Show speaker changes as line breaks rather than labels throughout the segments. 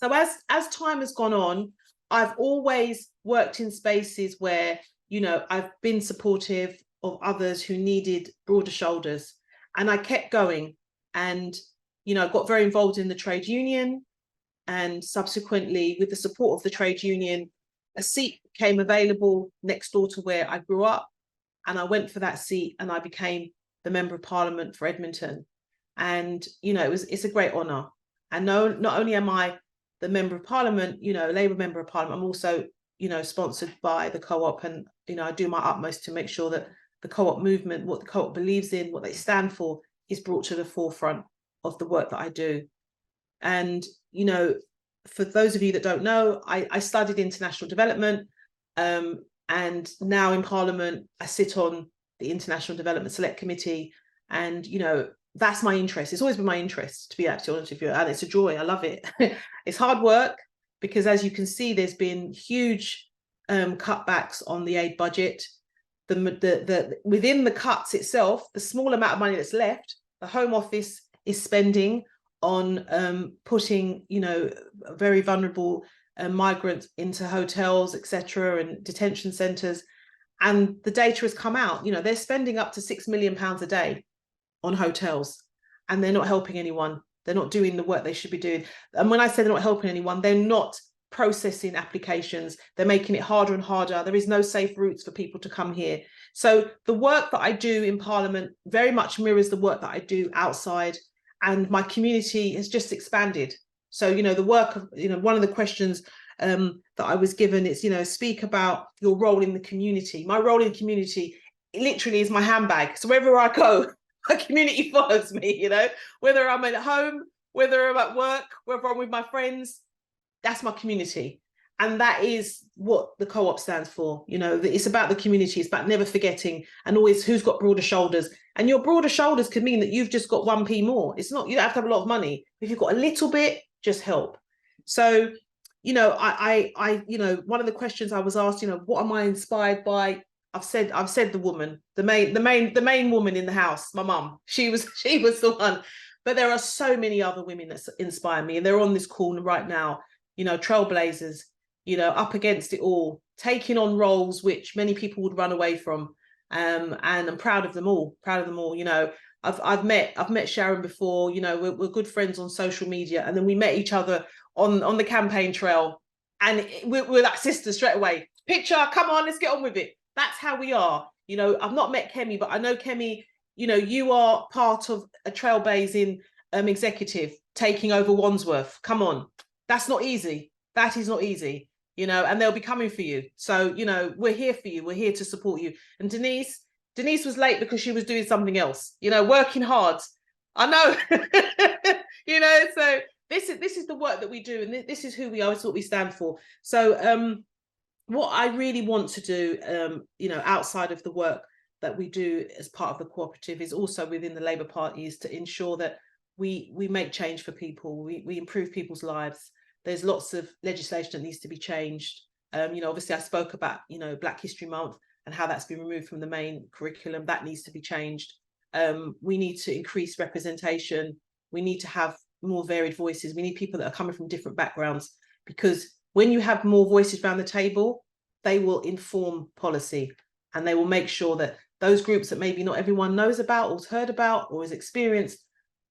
So as time has gone on, I've always worked in spaces where, you know, I've been supportive of others who needed broader shoulders, and I kept going. And, you know, I got very involved in the trade union, and subsequently, with the support of the trade union, a seat came available next door to where I grew up, and I went for that seat, and I became the Member of Parliament for Edmonton. And, you know, it's a great honour. And not only am I the Member of Parliament, you know, Labour Member of Parliament, I'm also, you know, sponsored by the Co-op, and, you know, I do my utmost to make sure that the Co-op movement, what the Co-op believes in, what they stand for, is brought to the forefront of the work that I do. And, you know, for those of you that don't know, I studied international development, and now in Parliament, I sit on the International Development Select Committee. And, you know, that's my interest. It's always been my interest, to be actually honest with you. And it's a joy. I love it. It's hard work because, as you can see, there's been huge cutbacks on the aid budget. Within the cuts itself, the small amount of money that's left, the Home Office is spending on putting, you know, very vulnerable migrants into hotels, etc., and detention centres. And the data has come out, you know, they're spending up to £6 million a day on hotels, and they're not helping anyone. They're not doing the work they should be doing. And when I say they're not helping anyone, they're not processing applications. They're making it harder and harder. There is no safe routes for people to come here. So the work that I do in Parliament very much mirrors the work that I do outside, and my community has just expanded. So, you know, the work of, you know, one of the questions that I was given is, you know, speak about your role in the community. My role in the community literally is my handbag. So wherever I go, my community follows me, you know, whether I'm at home, whether I'm at work, whether I'm with my friends, that's my community. And that is what the Co-op stands for. You know, it's about the community. It's about never forgetting, and always who's got broader shoulders. And your broader shoulders could mean that you've just got 1p more. It's not, you don't have to have a lot of money. If you've got a little bit, just help. So, you know, I you know, one of the questions I was asked, you know, what am I inspired by? I've said the woman, the main woman in the house, my mum. She was the one. But there are so many other women that inspire me, and they're on this call right now. You know, trailblazers, you know, up against it all, taking on roles which many people would run away from. And I'm proud of them all, you know. I've met Sharon before, you know, we're good friends on social media, and then we met each other on the campaign trail, and we're like sisters straight away. Picture, come on, let's get on with it. That's how we are. You know, I've not met Kemi, but I know Kemi, you know, you are part of a trailblazing executive taking over Wandsworth. Come on, that's not easy. That is not easy, you know, and they'll be coming for you. So, you know, we're here for you. We're here to support you. And Denise was late because she was doing something else, you know, working hard. I know, you know, so this is the work that we do, and this is who we are. It's what we stand for. So what I really want to do, you know, outside of the work that we do as part of the cooperative, is also within the Labour Party, is to ensure that we make change for people. We improve people's lives. There's lots of legislation that needs to be changed. You know, obviously I spoke about, you know, Black History Month and how that's been removed from the main curriculum. That needs to be changed. We need to increase representation. We need to have more varied voices. We need people that are coming from different backgrounds, because when you have more voices around the table, they will inform policy, and they will make sure that those groups that maybe not everyone knows about or has heard about or has experienced,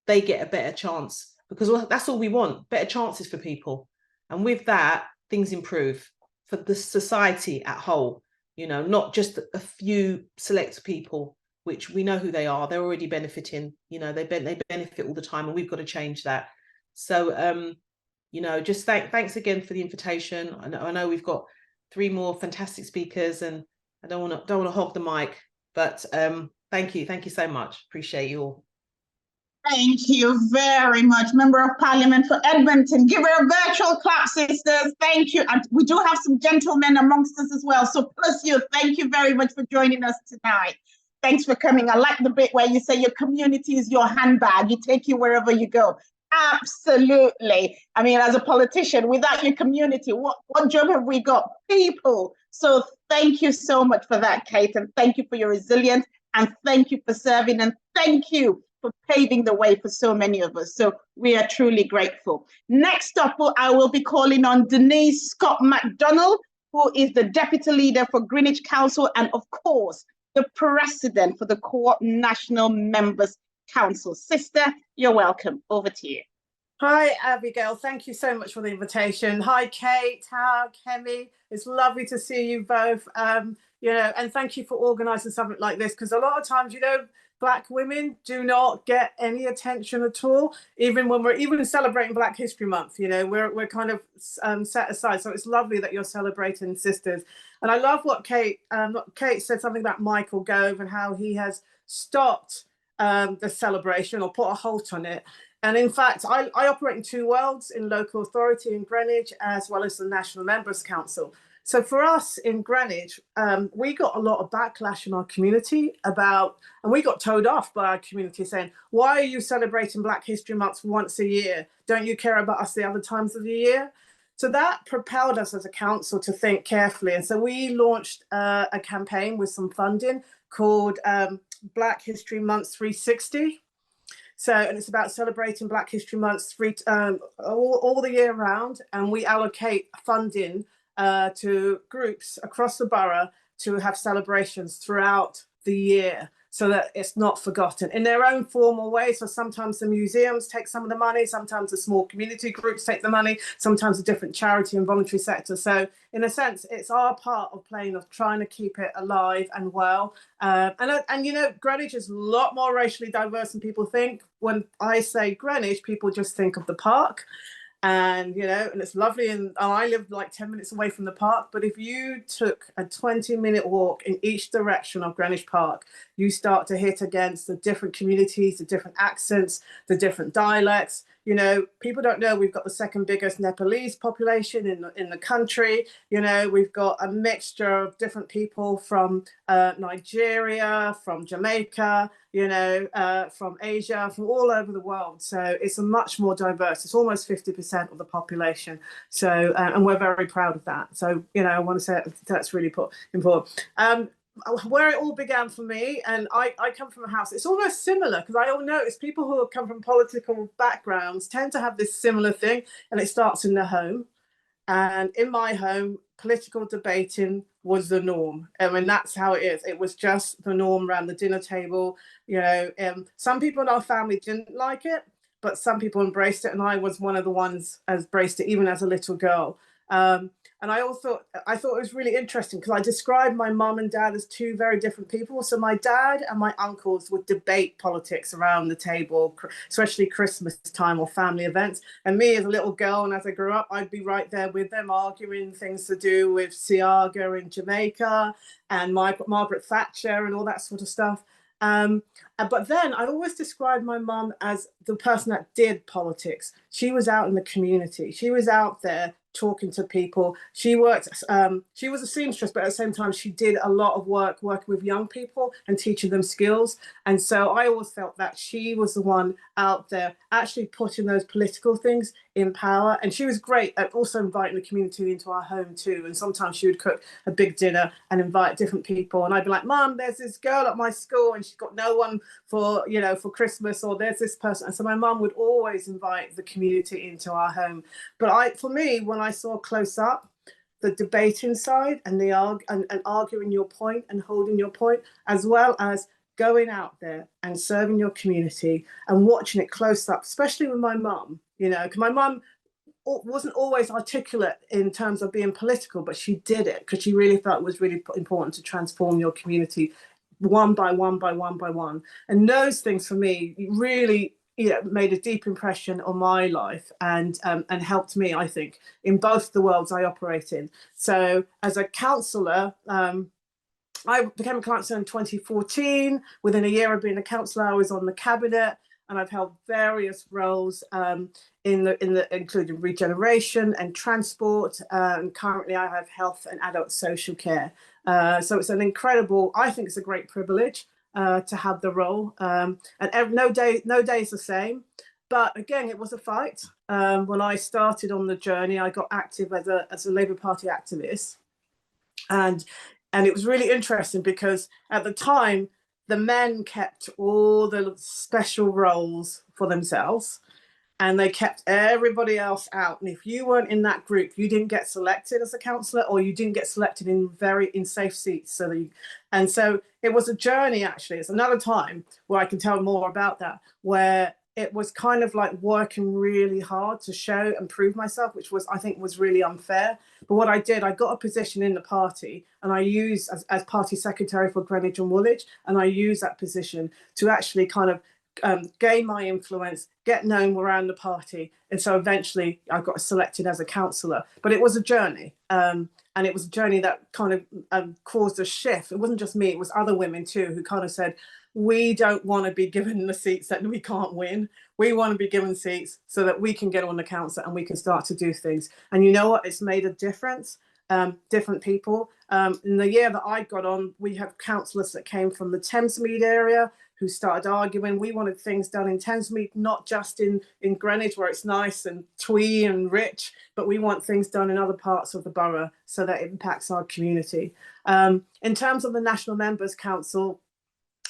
they get a better chance, because that's all we want, better chances for people. And with that, things improve for the society at whole, you know, not just a few select people, which we know who they are. They're already benefiting, you know, they benefit all the time, and we've got to change that. So, you know, just thanks again for the invitation. I know we've got 3 more fantastic speakers, and I don't want to hog the mic, but thank you so much. Appreciate you all.
Thank you very much, Member of Parliament for Edmonton. Give her a virtual clap, sisters. Thank you. And we do have some gentlemen amongst us as well. So plus you, thank you very much for joining us tonight. Thanks for coming. I like the bit where you say your community is your handbag. You take you wherever you go. Absolutely. I mean, as a politician, without your community, what job have we got? People. So thank you so much for that, Kate, and thank you for your resilience, and thank you for serving, and thank you for paving the way for so many of us. So we are truly grateful. Next up, I will be calling on Denise Scott McDonald, who is the Deputy Leader for Greenwich Council and, of course, the President for the Co-op National Members Council. Sister, you're welcome. Over to you.
Hi, Abigail. Thank you so much for the invitation. Hi, Kate, Hal, Kemi. It's lovely to see you both. You know, and thank you for organising something like this, because a lot of times, you know, Black women do not get any attention at all, even when we're even celebrating Black History Month. You know, we're kind of set aside. So it's lovely that you're celebrating sisters. And I love what Kate said, something about Michael Gove and how he has stopped the celebration or put a halt on it. And in fact, I operate in two worlds, in local authority in Greenwich, as well as the National Members Council. So for us in Greenwich, we got a lot of backlash in our community and we got told off by our community saying, why are you celebrating Black History Month once a year? Don't you care about us the other times of the year? So that propelled us as a council to think carefully. And so we launched a campaign with some funding called Black History Month 360. So, and it's about celebrating Black History Month all the year round. And we allocate funding to groups across the borough to have celebrations throughout the year, so that it's not forgotten in their own formal way. So sometimes the museums take some of the money, sometimes the small community groups take the money, sometimes a different charity and voluntary sector. So in a sense, it's our part of trying to keep it alive and well. And you know, Greenwich is a lot more racially diverse than people think. When I say Greenwich, people just think of the park. And, you know, and it's lovely. And I live like 10 minutes away from the park. But if you took a 20-minute walk in each direction of Greenwich Park, you start to hit against the different communities, the different accents, the different dialects. You know, people don't know we've got the second biggest Nepalese population in the country. You know, we've got a mixture of different people from Nigeria, from Jamaica, you know, from Asia, from all over the world. So it's a much more diverse. It's almost 50% of the population. So, and we're very proud of that. So, you know, I want to say that's really important. Where it all began for me, and I come from a house, it's almost similar, because I all notice people who come from political backgrounds tend to have this similar thing, and it starts in their home. And in my home, political debating was the norm. I mean, that's how it is. It was just the norm around the dinner table. You know, some people in our family didn't like it, but some people embraced it, and I was one of the ones that embraced it, even as a little girl. And I thought it was really interesting, because I described my mum and dad as two very different people. So my dad and my uncles would debate politics around the table, especially Christmas time or family events. And me as a little girl, and as I grew up, I'd be right there with them, arguing things to do with Cllr in Jamaica and Margaret Thatcher and all that sort of stuff. But then I always described my mum as the person that did politics. She was out in the community. She was out there talking to people. She worked, she was a seamstress, but at the same time, she did a lot of work working with young people and teaching them skills. And so I always felt that she was the one out there actually putting those political things in power. And she was great at also inviting the community into our home too. And sometimes she would cook a big dinner and invite different people. And I'd be like, Mum, there's this girl at my school and she's got no one for, you know, for Christmas, or there's this person. And so my mum would always invite the community into our home. But for me, when I saw close up the debating side and and arguing your point and holding your point, as well as going out there and serving your community and watching it close up, especially with my mum, you know, because my mum wasn't always articulate in terms of being political, but she did it because she really felt it was really important to transform your community one by one by one by one. And those things for me really, you know, made a deep impression on my life and helped me, I think, in both the worlds I operate in. So as a councillor, I became a councillor in 2014. Within a year of being a councillor, I was on the cabinet, and I've held various roles including regeneration and transport. And currently, I have health and adult social care. So it's an incredible. I think it's a great privilege to have the role. And no day is the same. But again, it was a fight. When I started on the journey, I got active as a Labour Party activist, and it was really interesting because at the time, the men kept all the special roles for themselves, and they kept everybody else out. And if you weren't in that group, you didn't get selected as a councillor, or you didn't get selected in safe seats. So it was a journey, actually. It's another time where I can tell more about that, where it was kind of like working really hard to show and prove myself, which I think was really unfair. But what I did, I got a position in the party, and I used as party secretary for Greenwich and Woolwich, and I used that position to actually kind of gain my influence, get known around the party. And so eventually I got selected as a councillor. But it was a journey. And it was a journey that kind of caused a shift. It wasn't just me, it was other women too, who kind of said, we don't want to be given the seats that we can't win. We want to be given seats so that we can get on the council and we can start to do things. And you know what? It's made a difference. Different people. In the year that I got on, we have councillors that came from the Thamesmead area who started arguing. We wanted things done in Thamesmead, not just in Greenwich, where it's nice and twee and rich, but we want things done in other parts of the borough so that it impacts our community. In terms of the National Members Council,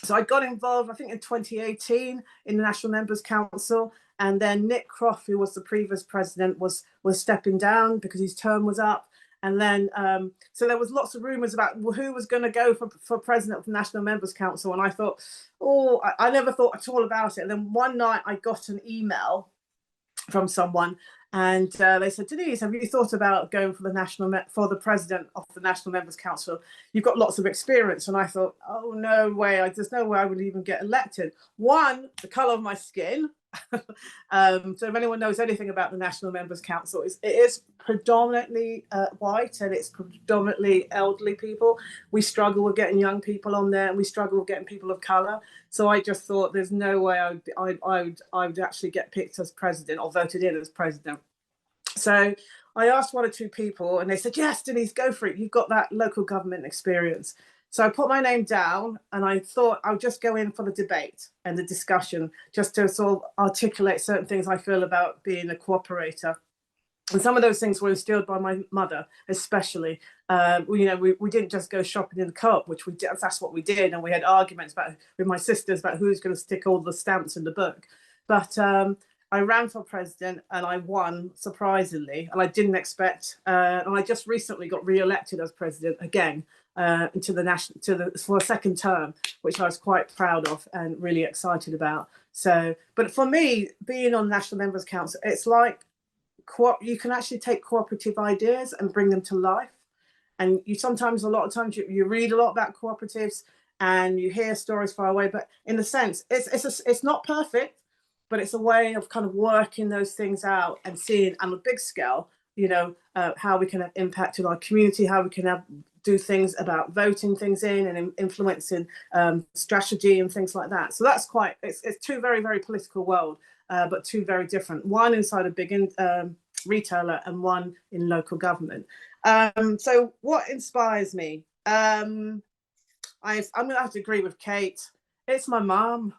so I got involved, I think in 2018 in the National Members Council, and then Nick Croft, who was the previous president, was stepping down because his term was up. And then, so there was lots of rumours about who was going to go for president of the National Members Council. And I thought, I never thought at all about it. And then one night I got an email from someone, and they said, Denise, have you thought about going for the president of the National Members Council? You've got lots of experience. And I thought, oh, no way. There's no way I would even get elected. One, the colour of my skin. So if anyone knows anything about the National Members Council, it is predominantly white, and it's predominantly elderly people. We struggle with getting young people on there, and we struggle with getting people of colour. So I just thought there's no way I would actually get picked as president or voted in as president. So I asked one or two people, and they said, yes, Denise, go for it. You've got that local government experience. So I put my name down, and I thought I'll just go in for the debate and the discussion, just to sort of articulate certain things I feel about being a cooperator. And some of those things were instilled by my mother, especially. We didn't just go shopping in the Co-op, which we did. That's what we did. And we had arguments with my sisters about who's going to stick all the stamps in the book. But I ran for president, and I won, surprisingly, and I didn't expect. And I just recently got re-elected as president again for a second term, which I was quite proud of and really excited about. So, but for me, being on National Members Council, it's like you can actually take cooperative ideas and bring them to life. And a lot of times you read a lot about cooperatives and you hear stories far away, but in a sense, it's not perfect, but it's a way of kind of working those things out and seeing on a big scale, how we can have impact in our community, how we can do things about voting things in and influencing strategy and things like that. So that's it's two very, very political world, but two very different. One inside a big retailer and one in local government. So what inspires me? I'm going to have to agree with Kate. It's my mom.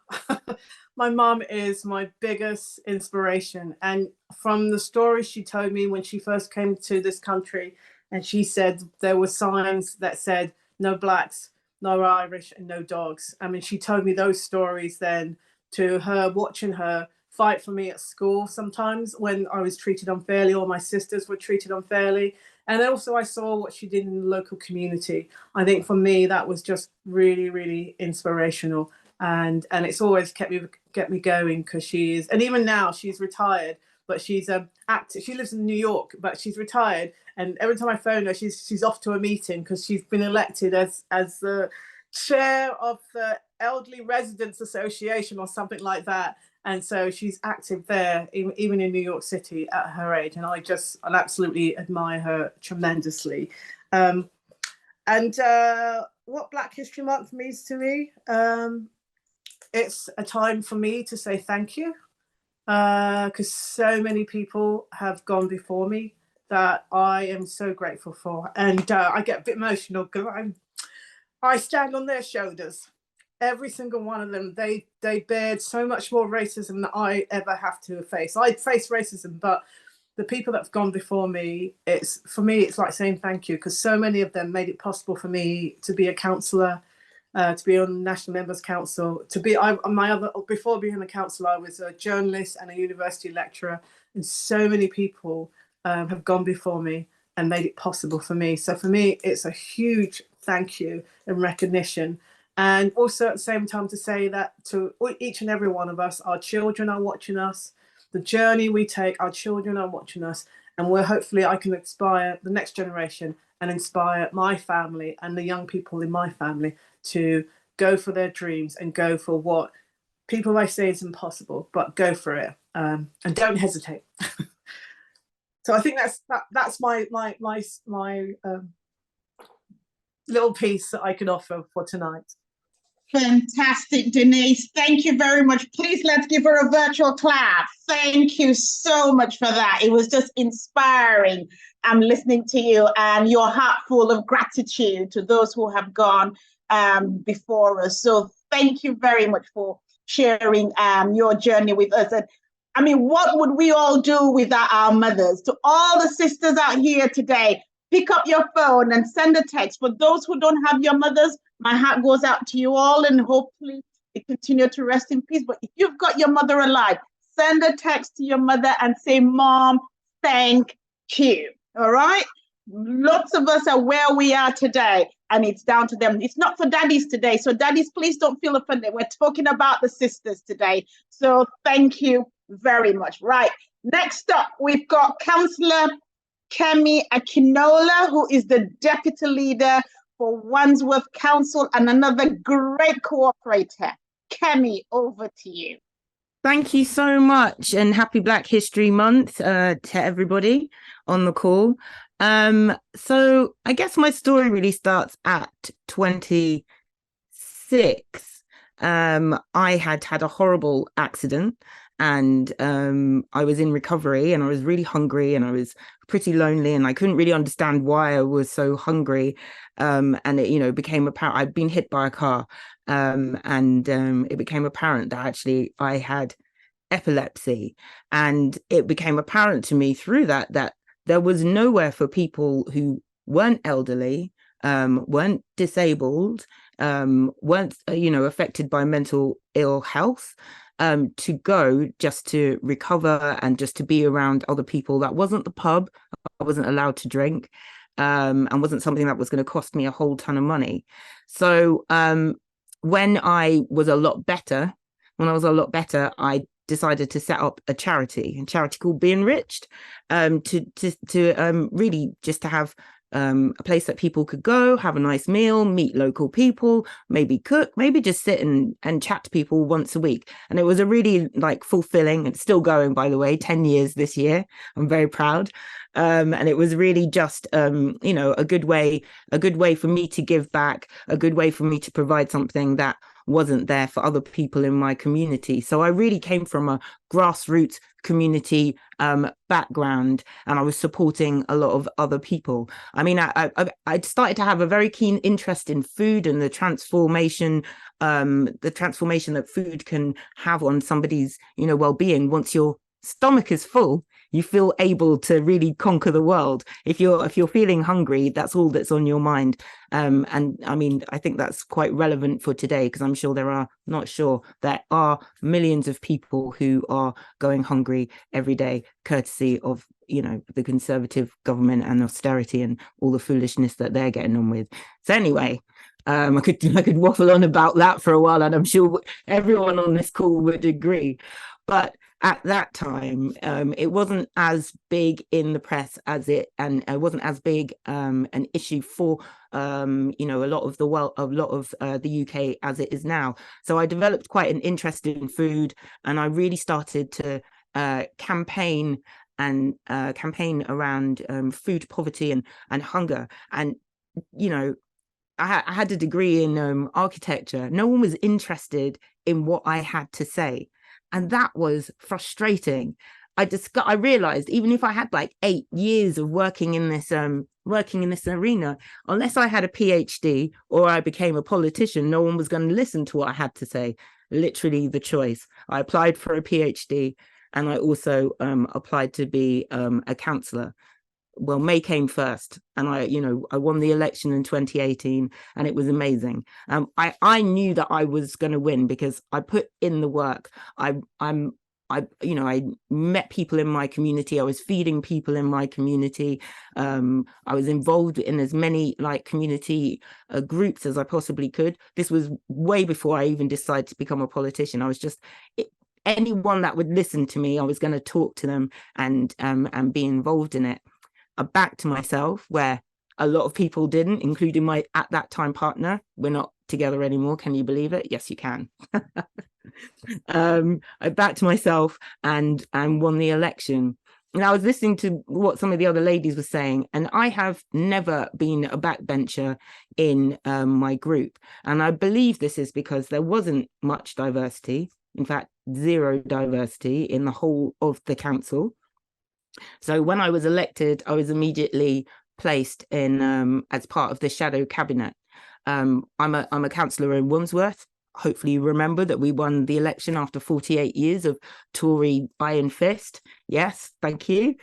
My mom is my biggest inspiration. And from the story she told me when she first came to this country, and she said there were signs that said no blacks, no Irish, and no dogs. I mean, she told me those stories then, to her, watching her fight for me at school sometimes when I was treated unfairly, or my sisters were treated unfairly. And also I saw what she did in the local community. I think for me, that was just really, really inspirational. And it's always kept me going, because she is, and even now she's retired, but she's active. She lives in New York, but she's retired. And every time I phone her, she's off to a meeting, because she's been elected as the chair of the Elderly Residents Association or something like that. And so she's active there, even in New York City at her age. And I absolutely admire her tremendously. And what Black History Month means to me, it's a time for me to say thank you, because so many people have gone before me that I am so grateful for. And I get a bit emotional because I stand on their shoulders. Every single one of them, they bared so much more racism than I ever have to face. I face racism, but the people that have gone before me, for me, it's like saying thank you, because so many of them made it possible for me to be a councillor, to be on the National Members Council, before being a council, I was a journalist and a university lecturer, and so many people have gone before me and made it possible for me. So for me, it's a huge thank you and recognition. And also at the same time to say that to each and every one of us, our children are watching us. The journey we take, our children are watching us. And hopefully I can inspire the next generation and inspire my family and the young people in my family to go for their dreams and go for what people may say is impossible, but go for it, and don't hesitate. So I think that's my little piece that I can offer for tonight.
Fantastic, Denise. Thank you very much. Please, let's give her a virtual clap. Thank you so much for that. It was just inspiring. I'm listening to you and your heart full of gratitude to those who have gone before us. So thank you very much for sharing your journey with us. And I mean, what would we all do without our mothers? To all the sisters out here today, pick up your phone and send a text. For those who don't have your mothers, my heart goes out to you all, and hopefully they continue to rest in peace. But if you've got your mother alive, send a text to your mother and say, Mom, thank you. All right? Lots of us are where we are today, and it's down to them. It's not for daddies today. So daddies, please don't feel offended. We're talking about the sisters today. So thank you very much. Right. Next up, we've got Councillor Kemi Akinola, who is the Deputy Leader for Wandsworth Council and another great cooperator. Kemi, over to you.
Thank you so much, and happy Black History Month to everybody on the call. So I guess my story really starts at 26. I had a horrible accident, and I was in recovery, and I was really hungry, and I was pretty lonely, and I couldn't really understand why I was so hungry. And it, became apparent I'd been hit by a car, and it became apparent that actually I had epilepsy, and it became apparent to me through that there was nowhere for people who weren't elderly, weren't disabled, weren't affected by mental ill health, to go just to recover and just to be around other people. That wasn't the pub. I wasn't allowed to drink, and wasn't something that was going to cost me a whole ton of money. So when I was a lot better, I decided to set up a charity called Be Enriched, to really just to have a place that people could go, have a nice meal, meet local people, maybe cook, maybe just sit and chat to people once a week. And it was a really fulfilling, and still going, by the way, 10 years this year. I'm very proud. And it was really just, a good way for me to give back, a good way for me to provide something that wasn't there for other people in my community. So I really came from a grassroots community background, and I was supporting a lot of other people. I mean, I started to have a very keen interest in food and the transformation that food can have on somebody's, well-being. Once your stomach is full, you feel able to really conquer the world. If you're feeling hungry, that's all that's on your mind. And I mean, I think that's quite relevant for today, because I'm sure there are millions of people who are going hungry every day, courtesy of, the Conservative government and austerity and all the foolishness that they're getting on with. So anyway, I could waffle on about that for a while, and I'm sure everyone on this call would agree. But at that time, it wasn't as big in the press and it wasn't as big an issue for a lot of the UK as it is now. So I developed quite an interest in food, and I really started to campaign around food poverty and hunger. And I had a degree in architecture. No one was interested in what I had to say. And that was frustrating. I realized, even if I had 8 years of working in this arena, unless I had a PhD or I became a politician, no one was going to listen to what I had to say. Literally the choice. I applied for a PhD, and I also applied to be a councillor. well, May came first, and I won the election in 2018, and it was amazing. I knew that I was going to win because I put in the work. I met people in my community. I was feeding people in my community. I was involved in as many like community groups as I possibly could. This was way before I even decided to become a politician. I was just anyone that would listen to me, I was going to talk to them and be involved in it. I backed myself where a lot of people didn't, including my at that time partner. We're not together anymore. Can you believe it? Yes, you can. I backed myself and won the election. And I was listening to what some of the other ladies were saying, and I have never been a backbencher in my group. And I believe this is because there wasn't much diversity. In fact, zero diversity in the whole of the council. So when I was elected, I was immediately placed in as part of the shadow cabinet. I'm a councillor in Wandsworth. Hopefully you remember that we won the election after 48 years of Tory iron fist. Yes, thank you.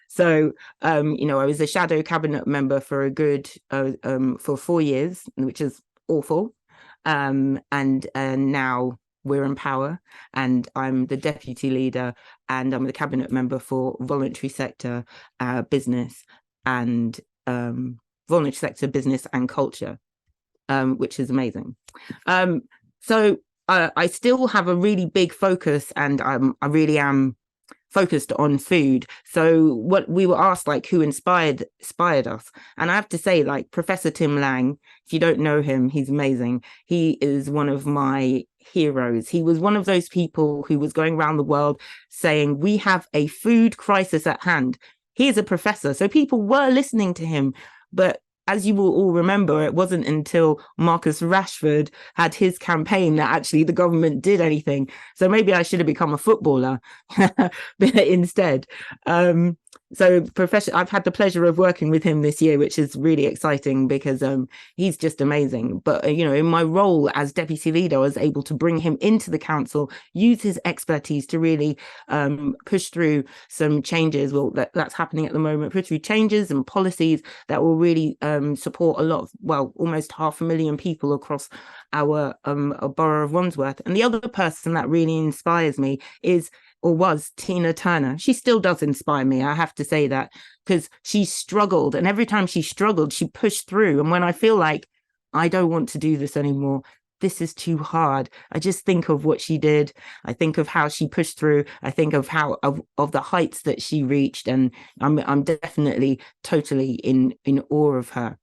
So I was a shadow cabinet member for a good for 4 years, which is awful. And now we're in power, and I'm the deputy leader, and I'm the cabinet member for voluntary sector business and voluntary sector business and culture, which is amazing. So I still have a really big focus, and I really am focused on food. So what we were asked, like, who inspired us, and I have to say, like, Professor Tim Lang, if you don't know him, he's amazing. He is one of my heroes. He was one of those people who was going around the world saying, we have a food crisis at hand. He is a professor, so people were listening to him. But as you will all remember, it wasn't until Marcus Rashford had his campaign that actually the government did anything. So maybe I should have become a footballer instead. So I've had the pleasure of working with him this year, which is really exciting because he's just amazing. But, in my role as deputy leader, I was able to bring him into the council, use his expertise to really push through some changes. Well, that's happening at the moment, push through changes and policies that will really support a lot of, almost 500,000 people across our borough of Wandsworth. And the other person that really inspires me was Tina Turner. She still does inspire me, I have to say that, because she struggled, and every time she struggled, she pushed through. And when I feel like I don't want to do this anymore, this is too hard, I just think of what she did. I think of how she pushed through. I think of how of the heights that she reached, and I'm definitely totally in awe of her.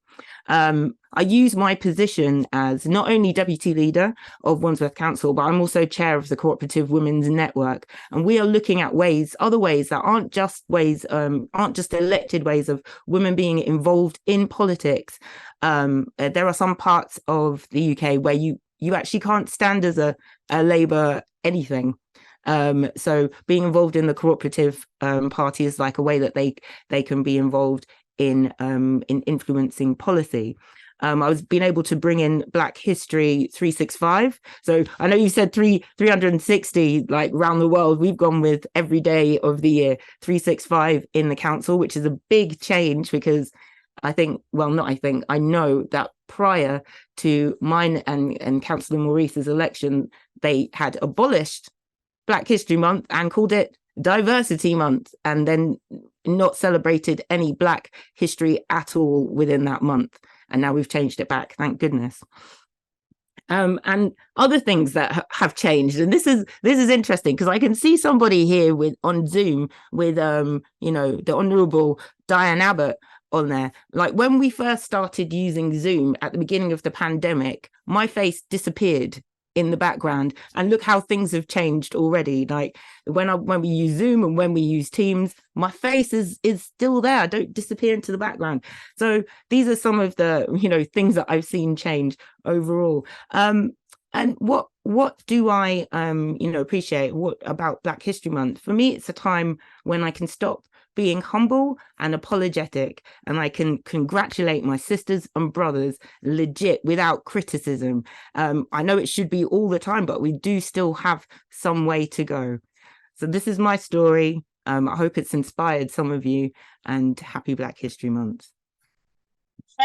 I use my position as not only deputy leader of Wandsworth Council, but I'm also chair of the Co-operative Women's Network. And we are looking at other ways that aren't just elected ways of women being involved in politics. There are some parts of the UK where you actually can't stand as a Labour anything. So being involved in the Co-operative Party is like a way that they can be involved in influencing policy. I was being able to bring in Black History 365. So I know you said 360, like around the world. We've gone with every day of the year, 365 in the council, which is a big change because I know that prior to mine and Councillor Maurice's election, they had abolished Black History Month and called it Diversity Month, and then not celebrated any Black history at all within that month. And now we've changed it back, thank goodness. And other things that have changed, and this is interesting because I can see somebody here on Zoom with the Honourable Diane Abbott on there. Like when we first started using Zoom at the beginning of the pandemic, my face disappeared in the background, and look how things have changed already. Like when we use Zoom and when we use Teams, my face is still there. I don't disappear into the background. So these are some of the things that I've seen change overall. And what do I appreciate about Black History Month? For me, it's a time when I can stop being humble and apologetic, and I can congratulate my sisters and brothers legit without criticism. I know it should be all the time, but we do still have some way to go. So this is my story. I hope it's inspired some of you, and happy Black History Month.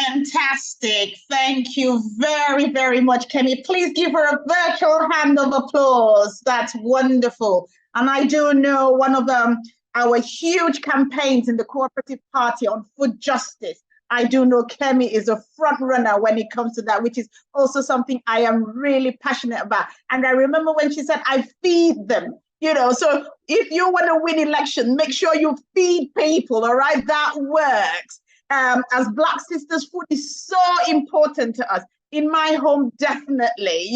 Fantastic. Thank you very, very much, Kemi. Please give her a virtual hand of applause. That's wonderful. And I do know one of our huge campaigns in the Co-operative Party on food justice. I do know Kemi is a front runner when it comes to that, which is also something I am really passionate about. And I remember when she said, I feed them. So if you want to win election, make sure you feed people, all right? That works. As Black sisters, food is so important to us. In my home, definitely,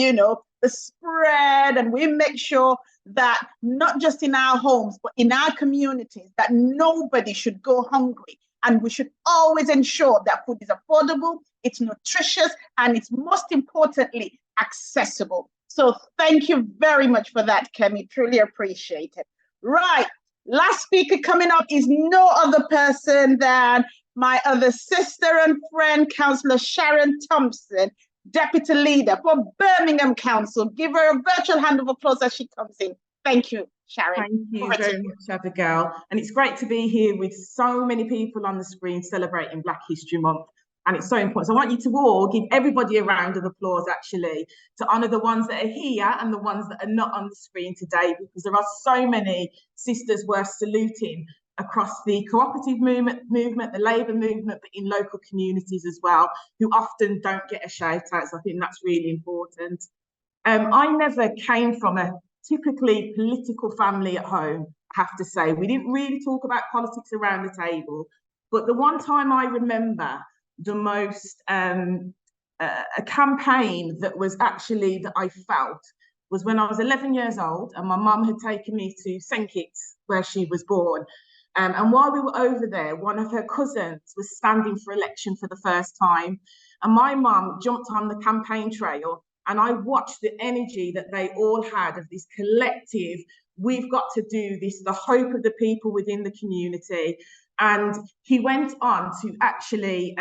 the spread, and we make sure that not just in our homes, but in our communities, that nobody should go hungry. And we should always ensure that food is affordable, it's nutritious, and it's most importantly, accessible. So thank you very much for that, Kemi. Truly appreciate it. Right. Last speaker coming up is no other person than my other sister and friend, Councillor Sharon Thompson, Deputy Leader for Birmingham Council. Give her a virtual hand of applause as she comes in. Thank you, Sharon.
Thank you very much, Abigail. And it's great to be here with so many people on the screen celebrating Black History Month. And it's so important. So I want you to all give everybody a round of applause, actually, to honour the ones that are here and the ones that are not on the screen today, because there are so many sisters worth saluting across the cooperative movement, the labour movement, but in local communities as well, who often don't get a shout out. So I think that's really important. I never came from a typically political family at home, I have to say. We didn't really talk about politics around the table. But the one time I remember the most, a campaign that was actually that I felt was when I was 11 years old and my mum had taken me to St Kitts, where she was born. And while we were over there, one of her cousins was standing for election for the first time. And my mum jumped on the campaign trail, and I watched the energy that they all had of this collective, we've got to do this, the hope of the people within the community. And he went on to actually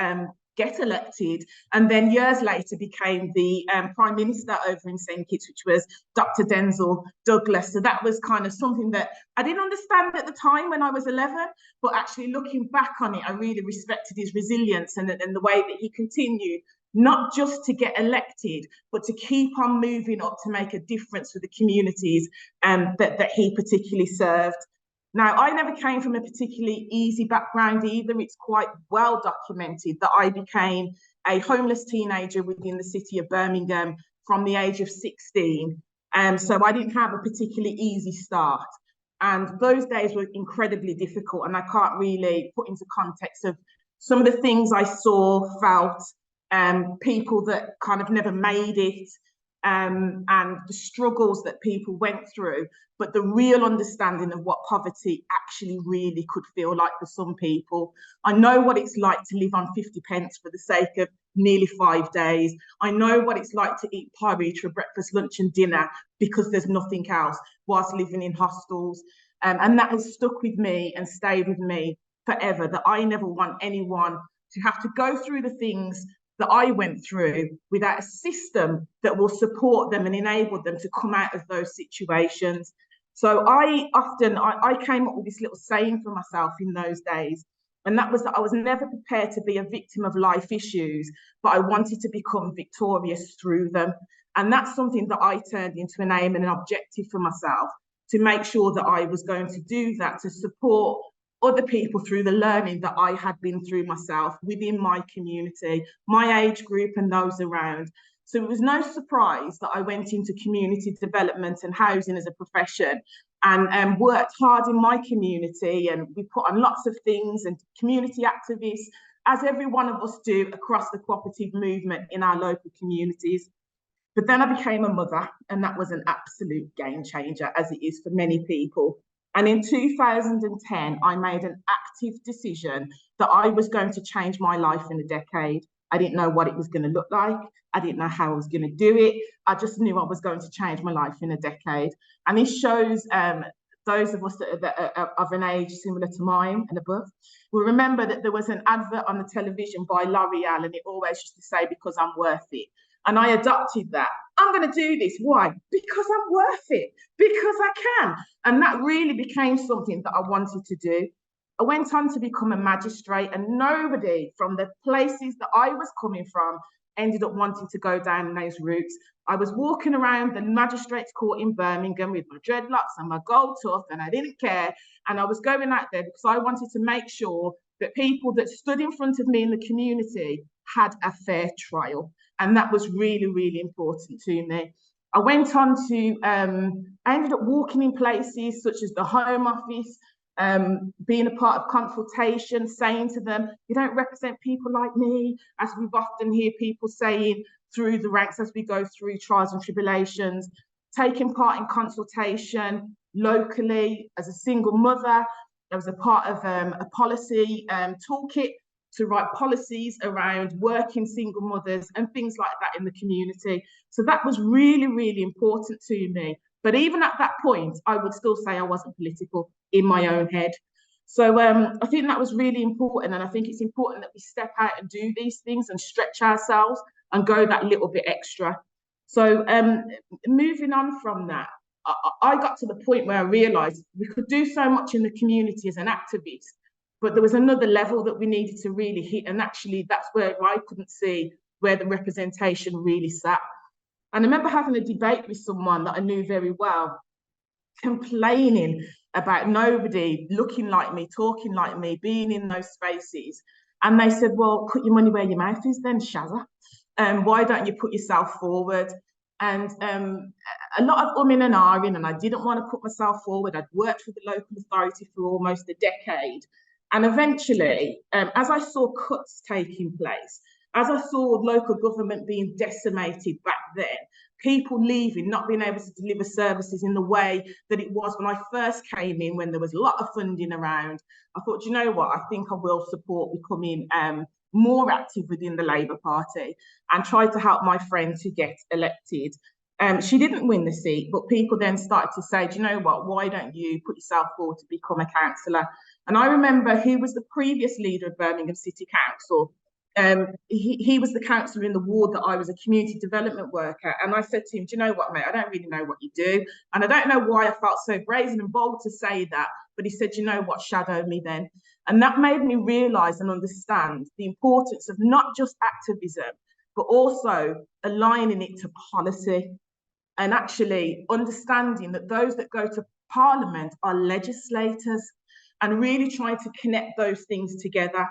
get elected, and then years later became the Prime Minister over in St Kitts, which was Dr. Denzel Douglas. So that was kind of something that I didn't understand at the time when I was 11, but actually looking back on it, I really respected his resilience and the way that he continued, not just to get elected, but to keep on moving up to make a difference for the communities that he particularly served. Now, I never came from a particularly easy background either. It's quite well documented that I became a homeless teenager within the city of Birmingham from the age of 16. So I didn't have a particularly easy start. And those days were incredibly difficult. And I can't really put into context of some of the things I saw, felt, people that kind of never made it, and the struggles that people went through, but the real understanding of what poverty actually really could feel like for some people. I know what it's like to live on 50 pence for the sake of nearly 5 days. I know what it's like to eat porridge for breakfast, lunch and dinner because there's nothing else whilst living in hostels. And that has stuck with me and stayed with me forever, that I never want anyone to have to go through the things that I went through without a system that will support them and enable them to come out of those situations. So I came up with this little saying for myself in those days, and that was that I was never prepared to be a victim of life issues, but I wanted to become victorious through them. And that's something that I turned into an aim and an objective for myself, to make sure that I was going to do that, to support other people through the learning that I had been through myself within my community, my age group and those around. So it was no surprise that I went into community development and housing as a profession, and worked hard in my community, and we put on lots of things and community activists, as every one of us do across the cooperative movement in our local communities. But then I became a mother, and that was an absolute game changer, as it is for many people. And in 2010, I made an active decision that I was going to change my life in a decade. I didn't know what it was going to look like. I didn't know how I was going to do it. I just knew I was going to change my life in a decade. And this shows those of us that are of an age similar to mine and above will remember that there was an advert on the television by L'Oreal, and it always used to say, because I'm worth it. And I adopted that. I'm going to do this. Why? Because I'm worth it, because I can. And that really became something that I wanted to do. I went on to become a magistrate, and nobody from the places that I was coming from ended up wanting to go down those routes. I was walking around the magistrate's court in Birmingham with my dreadlocks and my gold tuft, and I didn't care. And I was going out there because I wanted to make sure that people that stood in front of me in the community had a fair trial. And that was really, really important to me. I went on to, I ended up walking in places such as the Home Office, being a part of consultation, saying to them, you don't represent people like me, as we've often hear people saying through the ranks as we go through trials and tribulations, taking part in consultation locally as a single mother. I was a part of a policy toolkit to write policies around working single mothers and things like that in the community. So that was really, really important to me. But even at that point, I would still say I wasn't political in my own head. So I think that was really important. And I think it's important that we step out and do these things and stretch ourselves and go that little bit extra. So moving on from that, I got to the point where I realized we could do so much in the community as an activist, but there was another level that we needed to really hit. And actually, that's where I couldn't see where the representation really sat. And I remember having a debate with someone that I knew very well, complaining about nobody looking like me, talking like me, being in those spaces. And they said, well, put your money where your mouth is then, Shazza. Why don't you put yourself forward? And a lot of umming and ahhing, and I didn't want to put myself forward. I'd worked with the local authority for almost a decade. And eventually, as I saw cuts taking place, as I saw local government being decimated back then, people leaving, not being able to deliver services in the way that it was when I first came in, when there was a lot of funding around, I thought, you know what, I think I will support becoming more active within the Labour Party and try to help my friend to get elected. She didn't win the seat, but people then started to say, do you know what, why don't you put yourself forward to become a councillor? And I remember he was the previous leader of Birmingham City Council. He was the councillor in the ward that I was a community development worker. And I said to him, do you know what, mate, I don't really know what you do. And I don't know why I felt so brazen and bold to say that. But he said, you know what, shadow me then. And that made me realise and understand the importance of not just activism, but also aligning it to policy. And actually understanding that those that go to Parliament are legislators, and really trying to connect those things together.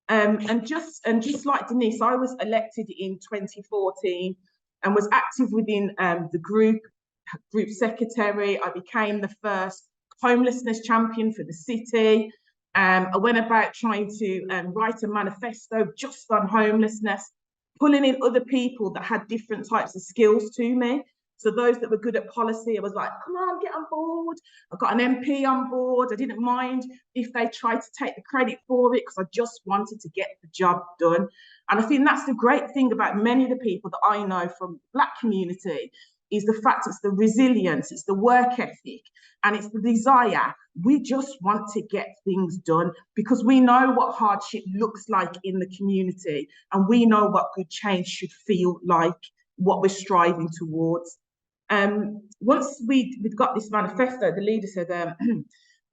And just like Denise, I was elected in 2014 and was active within the group secretary. I became the first homelessness champion for the city. I went about trying to write a manifesto just on homelessness, pulling in other people that had different types of skills to me. So those that were good at policy, I was like, come on, get on board. I got an MP on board. I didn't mind if they tried to take the credit for it because I just wanted to get the job done. And I think that's the great thing about many of the people that I know from the Black community is the fact it's the resilience, it's the work ethic, and it's the desire. We just want to get things done because we know what hardship looks like in the community, and we know what good change should feel like, what we're striving towards. Once we'd got this manifesto, the leader said,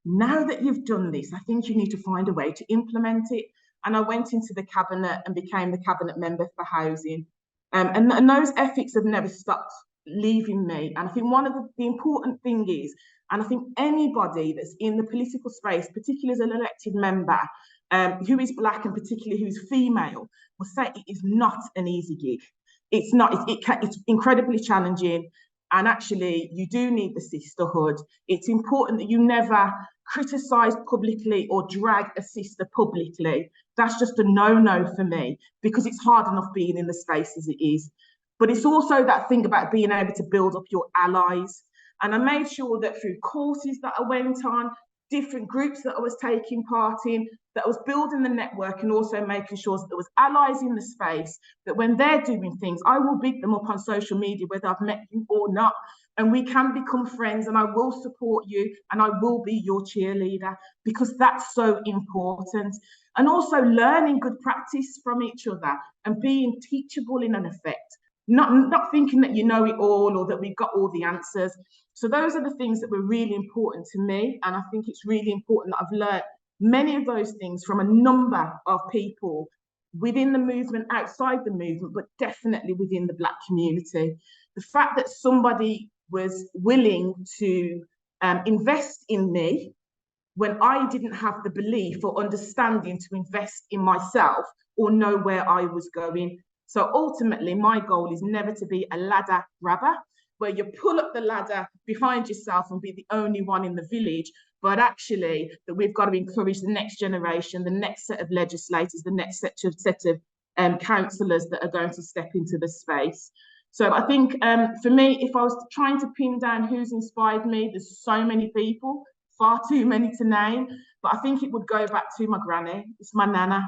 now that you've done this, I think you need to find a way to implement it. And I went into the cabinet and became the cabinet member for housing. And those ethics have never stopped leaving me. And I think one of the important thing is, and I think anybody that's in the political space, particularly as an elected member, who is Black and particularly who's female, will say it is not an easy gig. It's not, it's incredibly challenging. And actually, you do need the sisterhood. It's important that you never criticise publicly or drag a sister publicly. That's just a no-no for me because it's hard enough being in the space as it is. But it's also that thing about being able to build up your allies. And I made sure that through courses that I went on, different groups that I was taking part in, that I was building the network and also making sure that there was allies in the space, that when they're doing things, I will big them up on social media, whether I've met you or not, and we can become friends and I will support you and I will be your cheerleader because that's so important. And also learning good practice from each other and being teachable in an effect. not thinking that you know it all or that we've got all the answers. So those are the things that were really important to me. And I think it's really important that I've learned many of those things from a number of people within the movement, outside the movement, but definitely within the Black community. The fact that somebody was willing to invest in me when I didn't have the belief or understanding to invest in myself or know where I was going. So ultimately, my goal is never to be a ladder grabber, where you pull up the ladder behind yourself and be the only one in the village, but actually that we've got to encourage the next generation, the next set of legislators, the next set of councillors that are going to step into the space. So I think for me, if I was trying to pin down who's inspired me, there's so many people, far too many to name, but I think it would go back to my granny. It's my nana,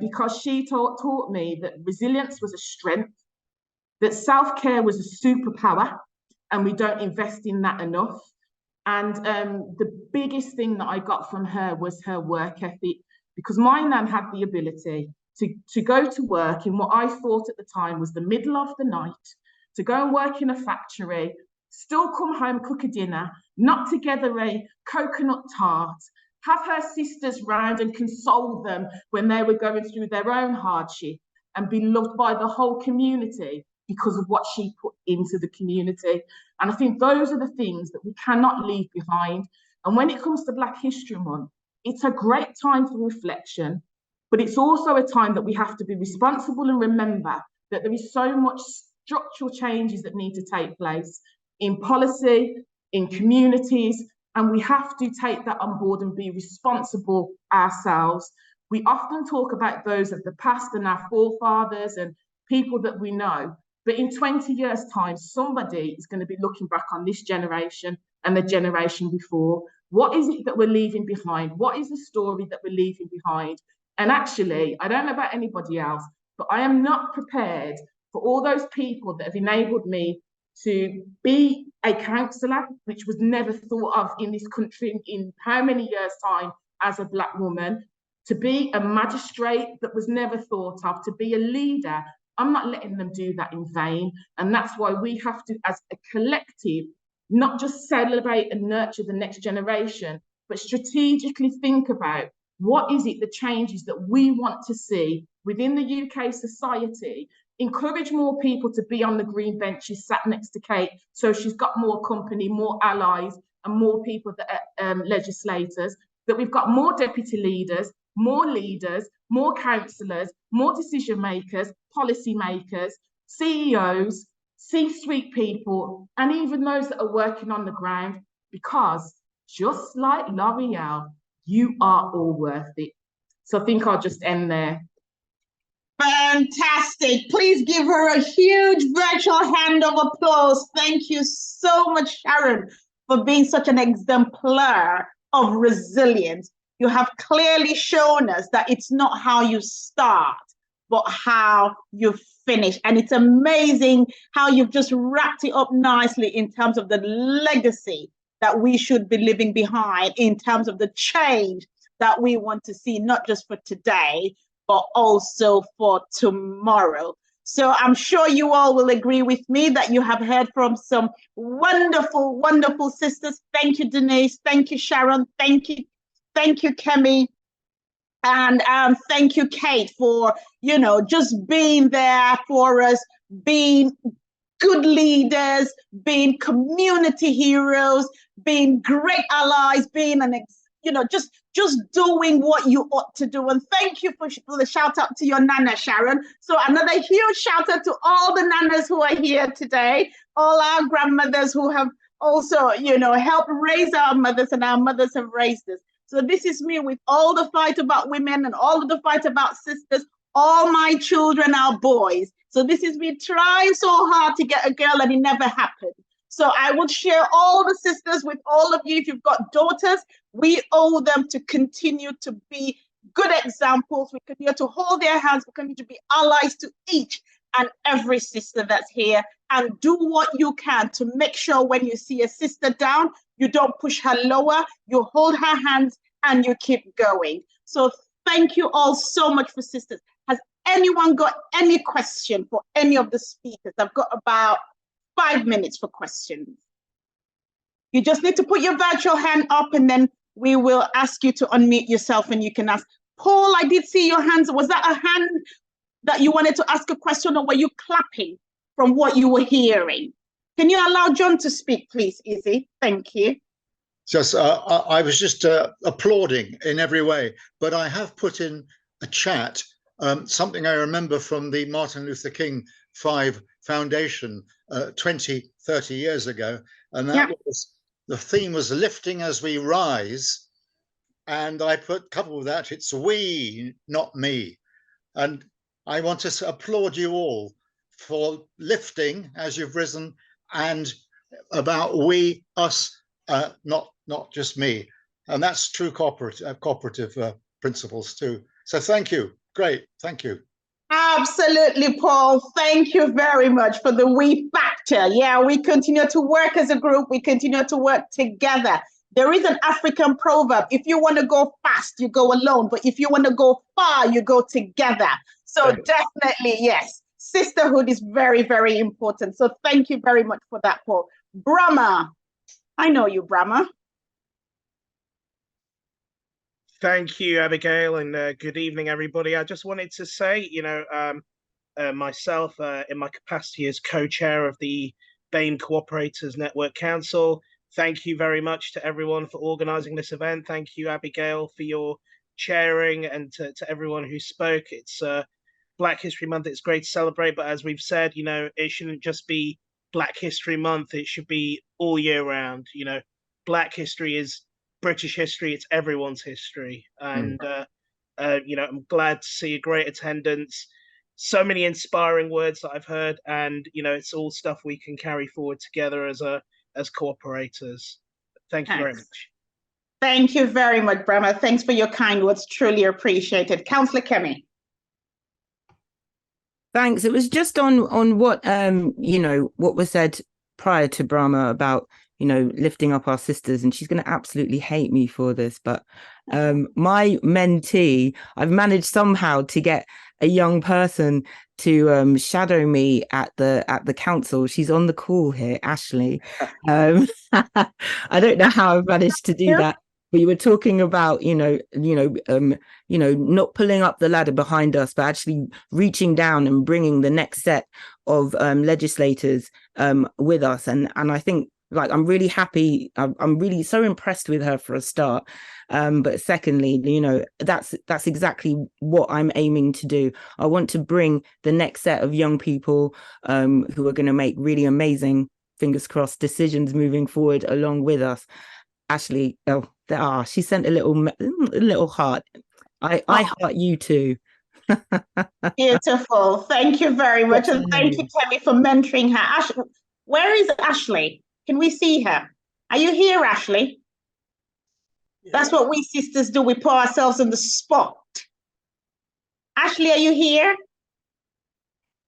because she taught me that resilience was a strength, that self-care was a superpower, and we don't invest in that enough. And the biggest thing that I got from her was her work ethic, because my nan had the ability to go to work in what I thought at the time was the middle of the night, to go and work in a factory, still come home, cook a dinner, knock together a coconut tart, have her sisters round and console them when they were going through their own hardship, and be loved by the whole community because of what she put into the community. And I think those are the things that we cannot leave behind. And when it comes to Black History Month, it's a great time for reflection, but it's also a time that we have to be responsible and remember that there is so much structural changes that need to take place in policy, in communities, and we have to take that on board and be responsible ourselves. We often talk about those of the past and our forefathers and people that we know, but in 20 years' time, somebody is going to be looking back on this generation and the generation before. What is it that we're leaving behind? What is the story that we're leaving behind? And actually, I don't know about anybody else, but I am not prepared for all those people that have enabled me to be a councillor, which was never thought of in this country in how many years' time as a Black woman, to be a magistrate that was never thought of, to be a leader. I'm not letting them do that in vain. And that's why we have to, as a collective, not just celebrate and nurture the next generation, but strategically think about what is it, the changes that we want to see within the UK society, encourage more people to be on the green benches sat next to Kate, so she's got more company, more allies, and more people that are legislators, that we've got more deputy leaders, more councillors, more decision makers, policy makers, CEOs, C-suite people, and even those that are working on the ground, because just like L'Oreal, you are all worth it. So I think I'll just end there.
Fantastic. Please give her a huge virtual hand of applause. Thank you so much, Sharon, for being such an exemplar of resilience. You have clearly shown us that it's not how you start, but how you finish. And it's amazing how you've just wrapped it up nicely in terms of the legacy that we should be leaving behind, in terms of the change that we want to see, not just for today, but also for tomorrow. So I'm sure you all will agree with me that you have heard from some wonderful, wonderful sisters. Thank you, Denise. Thank you, Sharon. Thank you, Kemi. And thank you, Kate, for, just being there for us, being good leaders, being community heroes, being great allies, being just doing what you ought to do. And thank you for the shout out to your Nana, Sharon. So another huge shout out to all the Nanas who are here today, all our grandmothers who have also, helped raise our mothers, and our mothers have raised us. So this is me with all the fight about women and all of the fight about sisters. All my children are boys. So this is me trying so hard to get a girl, and it never happened. So I would share all the sisters with all of you. If you've got daughters, we owe them to continue to be good examples. We continue to hold their hands. We continue to be allies to each and every sister that's here, and do what you can to make sure when you see a sister down, you don't push her lower, you hold her hands and you keep going. So thank you all so much for sisters. Has anyone got any question for any of the speakers? I've got about 5 minutes for questions. You just need to put your virtual hand up and then we will ask you to unmute yourself and you can ask. Paul, I did see your hands. Was that a hand that you wanted to ask a question, or were you clapping from what you were hearing? Can you allow John to speak, please, Izzy? Thank you.
Just, I was just applauding in every way, but I have put in a chat something I remember from the Martin Luther King 5 Foundation 20, 30 years ago, and that was, the theme was lifting as we rise, and I put, coupled with that, it's we, not me. And I want to applaud you all for lifting as you've risen, and about we, us, not just me. And that's true cooperative principles too. So thank you. Great. Thank you.
Absolutely, Paul. Thank you very much for the we factor. Yeah, we continue to work as a group. We continue to work together. There is an African proverb: if you want to go fast, you go alone. But if you want to go far, you go together. So definitely, yes, sisterhood is very, very important. So thank you very much for that, Paul. Brahma, I know you, Brahma.
Thank you, Abigail, and good evening, everybody. I just wanted to say, myself, in my capacity as co-chair of the BAME Cooperators Network Council, thank you very much to everyone for organising this event. Thank you, Abigail, for your chairing, and to everyone who spoke. It's Black History Month. It's great to celebrate, but as we've said, it shouldn't just be Black History Month. It should be all year round. Black history is British history. It's everyone's history. And, I'm glad to see a great attendance. So many inspiring words that I've heard, and, it's all stuff we can carry forward together as cooperators. Thank you very much.
Thank you very much, Brahma. Thanks for your kind words. Truly appreciated. Councillor Kemi.
Thanks. It was just on what what was said prior to Brahma about lifting up our sisters, and she's going to absolutely hate me for this, but my mentee, I've managed somehow to get a young person to shadow me at the council. She's on the call here, Ashley. I don't know how I've managed to do that. But you were talking about, not pulling up the ladder behind us, but actually reaching down and bringing the next set of legislators with us. And I think, I'm really happy. I'm really so impressed with her for a start. But secondly, that's exactly what I'm aiming to do. I want to bring the next set of young people who are going to make really amazing, fingers crossed, decisions moving forward along with us. Ashley, she sent a little heart. I heart you too.
Beautiful. Thank you very much. And thank you, Kemi, for mentoring her. Where is Ashley? Can we see her? Are you here, Ashley? Yeah. That's what we sisters do. We put ourselves on the spot. Ashley, are you here?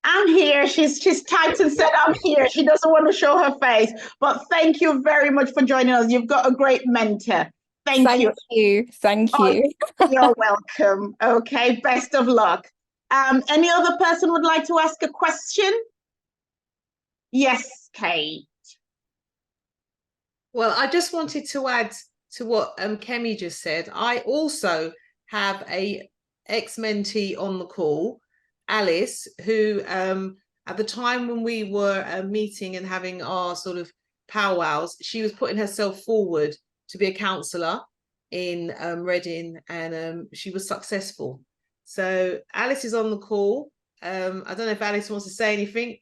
I'm here. She's typed and said, I'm here. She doesn't want to show her face. But thank you very much for joining us. You've got a great mentor. Thank you.
Thank you.
You're welcome. Okay, best of luck. Any other person would like to ask a question? Yes, Kate.
Well, I just wanted to add to what Kemi just said. I also have a ex-mentee on the call, Alice, who at the time when we were meeting and having our sort of powwows, she was putting herself forward to be a councillor in Reading, and she was successful. So Alice is on the call. I don't know if Alice wants to say anything,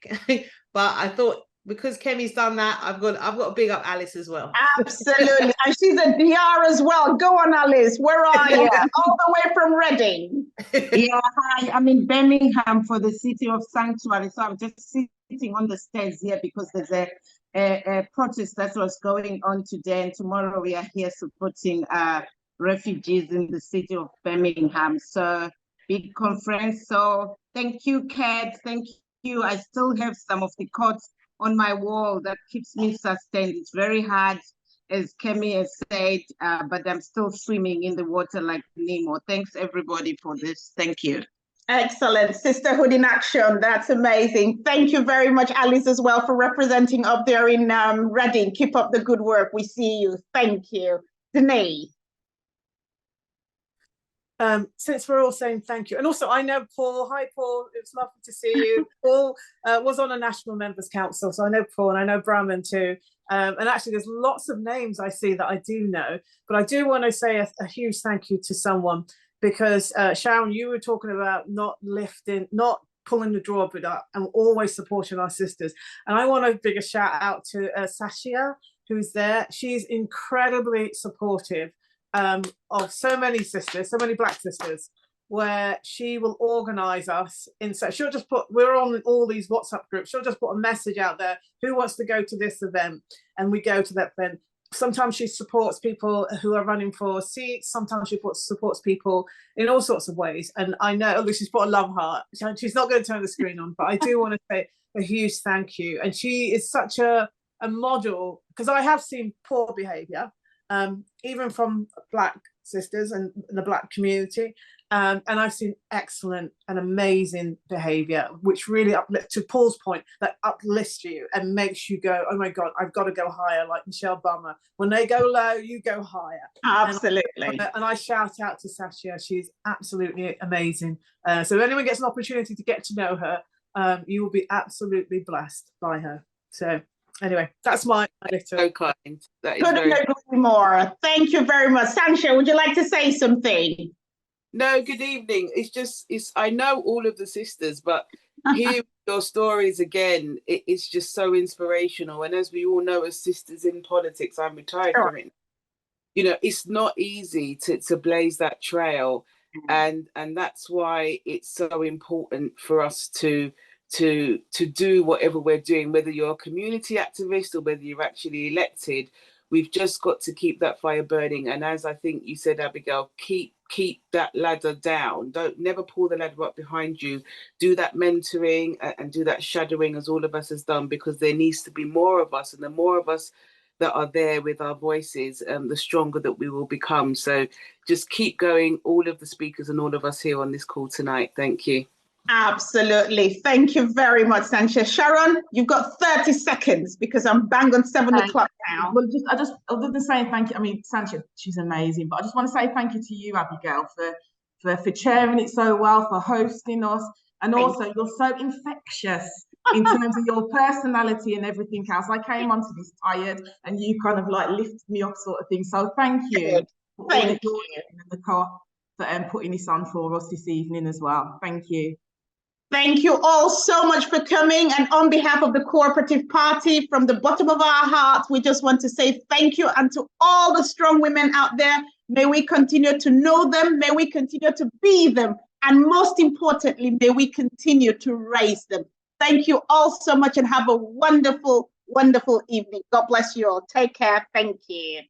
but I thought because Kemi's done that, I've got to big up Alice as well.
Absolutely. And she's a DR as well. Go on, Alice. Where are you? All the way from Reading.
Yeah, hi. I'm in Birmingham for the City of Sanctuary. So I'm just sitting on the stairs here because there's a protest that was going on today. And tomorrow we are here supporting refugees in the city of Birmingham. So big conference. So thank you, Kat. Thank you. I still have some of the quotes on my wall that keeps me sustained. It's very hard, as Kemi has said, but I'm still swimming in the water like Nemo. Thanks everybody for this. Thank you.
Excellent. Sisterhood in action. That's amazing. Thank you very much, Alice, as well, for representing up there in Reading. Keep up the good work. We see you. Thank you. Denise.
Since we're all saying thank you, and also I know Paul. Hi, Paul. It's lovely to see you. Paul was on a National Members Council, so I know Paul and I know Brahman too. And actually, there's lots of names I see that I do know, but I do want to say a huge thank you to someone, because Sharon, you were talking about not pulling the drawbridge up and always supporting our sisters. And I want to big a shout out to Sashia, who's there. She's incredibly supportive of so many sisters, so many Black sisters, where she will organize us in. So she'll just put, we're on all these WhatsApp groups, she'll just put a message out there, who wants to go to this event, and we go to that event. Sometimes she supports people who are running for seats, sometimes she supports people in all sorts of ways. And I know, she's put a love heart, she's not going to turn the screen on, but I do want to say a huge thank you. And she is such a model, because I have seen poor behavior, even from Black sisters and the Black community, and I've seen excellent and amazing behavior, which really uplifts, to Paul's point, that uplifts you and makes you go, oh my God, I've got to go higher, like Michelle Bummer. When they go low, you go higher.
Absolutely.
And I shout out to Sashia, she's absolutely amazing. So if anyone gets an opportunity to get to know her, you will be absolutely blessed by her. So anyway, that's my little.
So kind. That is
Couldn't agree more. Thank you very much. Sancha, would you like to say something?
No, good evening. It's I know all of the sisters, but hearing your stories again, it's just so inspirational. And as we all know, as sisters in politics, I'm retired from it. You know, it's not easy to blaze that trail, and that's why it's so important for us to do whatever we're doing, whether you're a community activist or whether you're actually elected. We've just got to keep that fire burning. And as I think you said, Abigail, keep that ladder down. Never pull the ladder up behind you. Do that mentoring and do that shadowing, as all of us has done, because there needs to be more of us, and the more of us that are there with our voices, the stronger that we will become. So just keep going, all of the speakers and all of us here on this call tonight. Thank you.
Absolutely. Thank you very much, Sancha. Sharon, you've got 30 seconds because I'm bang on 7 o'clock now.
Well, other than saying thank you, I mean, Sancha, she's amazing, but I just want to say thank you to you, Abigail, for chairing it so well, for hosting us, and also you're so infectious in terms of your personality and everything else. I came onto this tired, and you kind of like lifted me up, sort of thing. So thank you.
Thank you.
And the co-op for putting this on for us this evening as well. Thank you.
Thank you all so much for coming. And on behalf of the Co-operative Party, from the bottom of our hearts, we just want to say thank you. And to all the strong women out there, may we continue to know them, may we continue to be them, and most importantly, may we continue to raise them. Thank you all so much, and have a wonderful, wonderful evening. God bless you all. Take care. Thank you.